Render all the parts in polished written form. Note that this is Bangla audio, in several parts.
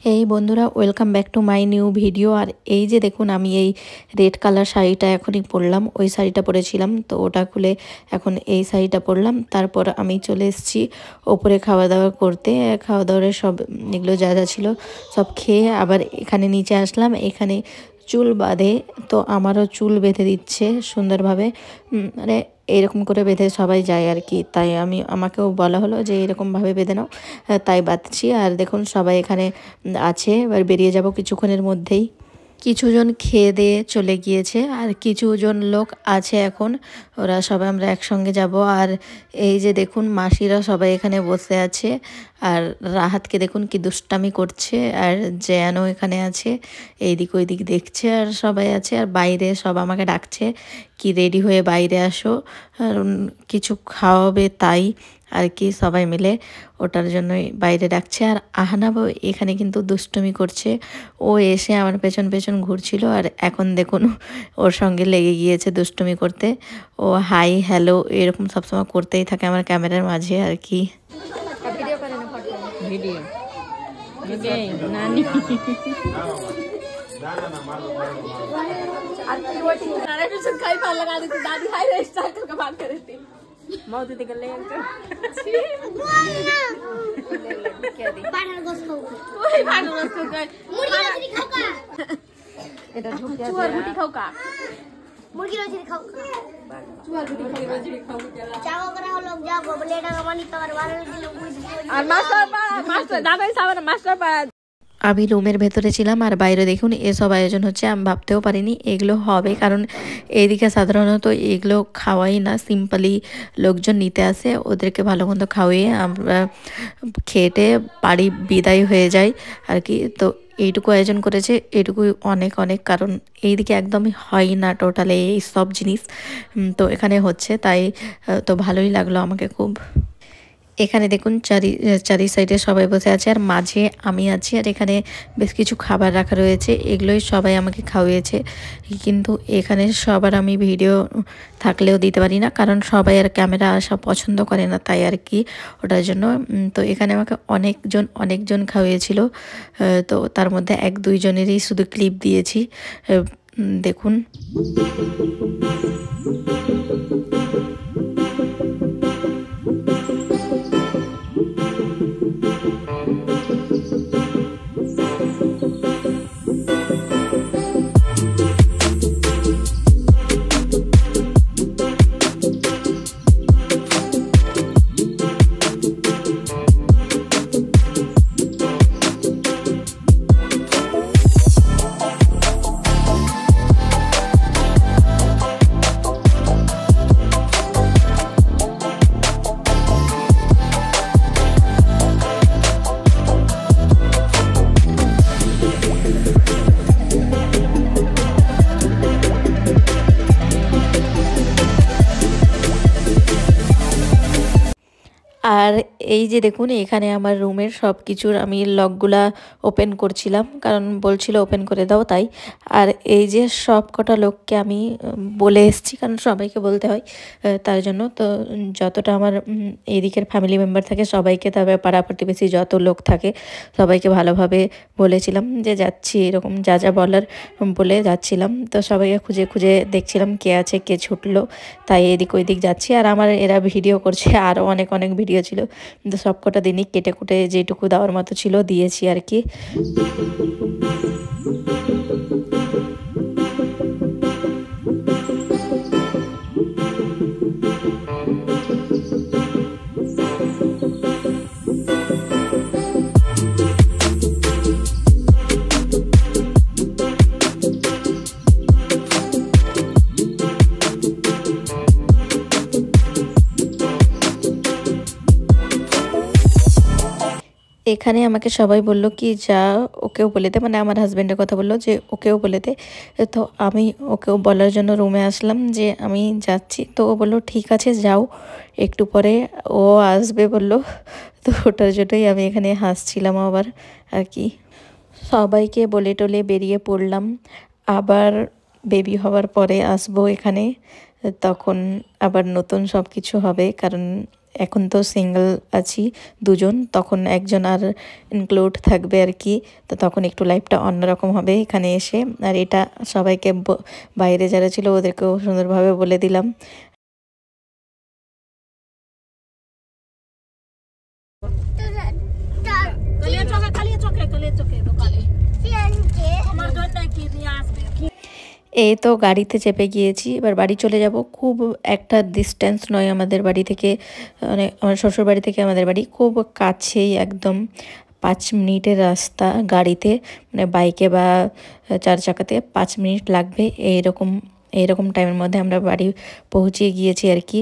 এই বন্ধুরা, welcome back to my new video. আর এই যে দেখুন, আমি এই রেড কালার শাড়িটা এখনই পরলাম। ওই শাড়িটা পরেছিলাম, তো ওটা খুলে এখন এই শাড়িটা পরলাম। তারপর আমি চলে এসেছি ওপরে খাওয়া দাওয়া করতে। খাওয়া দাওয়ার সব এগুলো যা যা ছিল সব খেয়ে আবার এখানে নিচে আসলাম। এখানে চুল বাঁধে, তো আমারও চুল বেঁধে দিচ্ছে সুন্দরভাবে। মানে এরকম করে বেঁধে সবাই যায় আর কি, তাই আমাকেও বলা হলো যে এরকমভাবে বেঁধে নাও, তাই বাঁধছি। আর দেখুন সবাই এখানে আছে, এবার বেরিয়ে যাব কিছুক্ষণের মধ্যেই। কিছুজন খেয়ে দিয়ে চলে গিয়েছে আর কিছুজন লোক আছে এখন, ওরা সবাই আমরা একসঙ্গে যাব। আর এই যে দেখুন মাসিরা সবাই এখানে বসে আছে, আর রাহাতকে দেখুন কি দুষ্টামি করছে, আর জ্যানও এখানে আছে, এইদিক ওইদিক দেখছে, আর সবাই আছে। আর বাইরে সব আমাকে ডাকছে কি রেডি হয়ে বাইরে আসো, আর কিছু খাওয়াবে তাই আর কি, সবাই মিলে ওটার জন্যই বাইরে ডাকছে। আর আহনাবও এখানে কিন্তু দুষ্টুমি করছে, ও এসে আমার পেছন পেছন ঘুরছিল, আর এখন দেখুন ওর সঙ্গে লেগে গিয়েছে দুষ্টুমি করতে। ও হাই হ্যালো এরকম সবসময় করতেই থাকে আমার ক্যামেরার মাঝে আর কি। ভিডিও নানি मौती कर ले क्या दी पानी गोस खाओ ओए पानी गोस खाओ मुर्गी रोटी खाओ का এটা চুয়ার রুটি খাও কা মুরগি রোটি খাও কা চুয়ার রুটি খাও চাও করা লোক যাও বলে এটা মানি তো আর বারে লোক আর মাস্টার দাদাই সামনে মাস্টার পা। আমি রুমের ভেতরে ছিলাম, আর বাইরে দেখুন এসব আয়োজন হচ্ছে। আমি ভাবতেও পারিনি এগুলো হবে, কারণ এইদিকে সাধারণত এগুলো খাওয়াই না, সিম্পলি লোকজন নিতে আসে, ওদেরকে ভালো মন্দ খাওয়িয়ে আমরা খেটে বাড়ি বিদায় হয়ে যাই আর কি। তো এইটুকু আয়োজন করেছে, এইটুকুই অনেক অনেক, কারণ এইদিকে একদমই হয় না টোটালি এই সব জিনিস, তো এখানে হচ্ছে, তাই তো ভালোই লাগলো আমাকে খুব। এখানে দেখুন চারি সাইডে সবাই বসে আছে, আর মাঝে আমি আছি। আর এখানে বেশ কিছু খাবার রাখা রয়েছে, এগুলোই সবাই আমাকে খাওয়িয়েছে। কিন্তু এখানে সবার আমি ভিডিও থাকলেও দিতে পারি না, কারণ সবাই আর ক্যামেরা আসা পছন্দ করে না, তাই আর কি, ওটার জন্য। তো এখানে আমাকে অনেকজন খাওয়িয়েছিল, তো তার মধ্যে এক দুইজনেরই শুধু ক্লিপ দিয়েছি, দেখুন। আর এই যে দেখুন এখানে আমার রুমের সব কিছুর আমি লকগুলা ওপেন করছিলাম, কারণ বলছিল ওপেন করে দাও তাই। আর এই যে সব কটা লোককে আমি বলে এসেছি, কারণ সবাইকে বলতে হয়, তার জন্য। তো যতটা আমার এদিকের ফ্যামিলি মেম্বার থাকে সবাইকে, তবে পাড়া প্রতিবেশী যত লোক থাকে সবাইকে ভালোভাবে বলেছিলাম যে যাচ্ছি, এরকম যা যা বলার বলে যাচ্ছিলাম। তো সবাইকে খুঁজে খুঁজে দেখছিলাম কে আছে কে ছুটলো, তাই এদিক ওইদিক যাচ্ছি। আর আমার এরা ভিডিও করছে, আরও অনেক ভিডিও ছিল, কিন্তু সবকটা দিনই কেটে কুটে যেটুকু দেওয়ার মতো ছিল দিয়েছি আর কি। এখানে আমাকে সবাই বলল কি যা ওকেও বলে দে, মানে আমার হাজব্যান্ডের কথা বললো যে ওকেও বলে দে। তো আমি ওকেও বলার জন্য রুমে আসলাম যে আমি যাচ্ছি, তো ও বললো ঠিক আছে যাও, একটু পরে ও আসবে বললো। তো ওটার জন্যই আমি এখানে হাসছিলাম আবার আর কি। সবাইকে বলে টলে বেরিয়ে পড়লাম, আবার বেবি হওয়ার পরে আসবো এখানে, তখন আবার নতুন সব কিছু হবে, কারণ এখন তো সিঙ্গেল আছি দুজন, তখন একজন আর ইনক্লুড থাকবে আর কি, তো তখন একটু লাইফটা অন্যরকম হবে এখানে এসে। আর এটা সবাইকে বাইরে যারা ছিল ওদেরকেও সুন্দরভাবে বলে দিলাম। এই তো গাড়িতে চেপে গিয়েছি, এবার বাড়ি চলে যাব। খুব একটা ডিস্টেন্স নয় আমাদের বাড়ি থেকে, মানে আমার শ্বশুর বাড়ি থেকে আমাদের বাড়ি খুব কাছেই, একদম 5 মিনিটের রাস্তা গাড়িতে, মানে বাইকে বা 4 চাকাতে 5 মিনিট লাগবে। এইরকম টাইমের মধ্যে আমরা বাড়ি পৌঁছে গিয়েছি আর কি।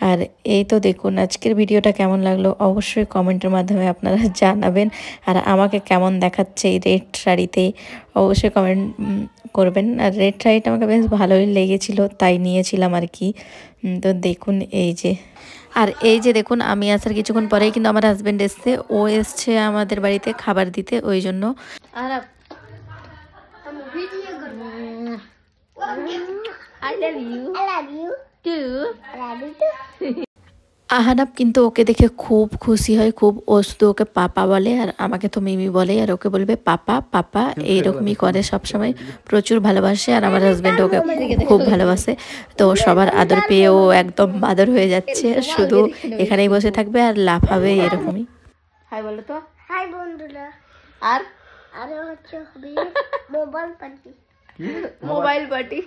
আর এই তো দেখুন আজকের ভিডিওটা কেমন লাগলো অবশ্যই কমেন্টের মাধ্যমে আপনারা জানাবেন। আর আমাকে কেমন দেখাচ্ছে এই রেড শাড়িতে অবশ্যই কমেন্ট করবেন। আর রেড শাড়িটা আমাকে বেশ ভালোই লেগেছিল, তাই নিয়েছিলাম আর কি। তো দেখুন এই যে দেখুন আমি আসার কিছুক্ষণ পরেই কিন্তু আমার হাজব্যান্ড এসছে, ও এসছে আমাদের বাড়িতে খাবার দিতে, ওই জন্য। আর I love you too. আহানাব কিন্তু ওকে দেখে খুব খুশি হয়, খুব। ও শুধু ওকে পাপা বলে আর আমাকে তো মিমি বলে, আর ওকে বলবে পাপা পাপা, এইরকমই করে সবসময়, প্রচুর ভালোবাসে। আর আমার হাজব্যান্ড ওকে খুব ভালোবাসে, তো সবার আদর পেয়ে ও একদম বাদর হয়ে যাচ্ছে, শুধু এখানেই বসে থাকবে আর লাফাবে এরকমই। হাই বলো তো। হাই বন্ধুরা। আর হচ্ছে মোবাইল পার্টি। Mobile party.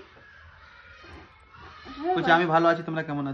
আমি ভালো আছি, তোমরা কেমন আছো?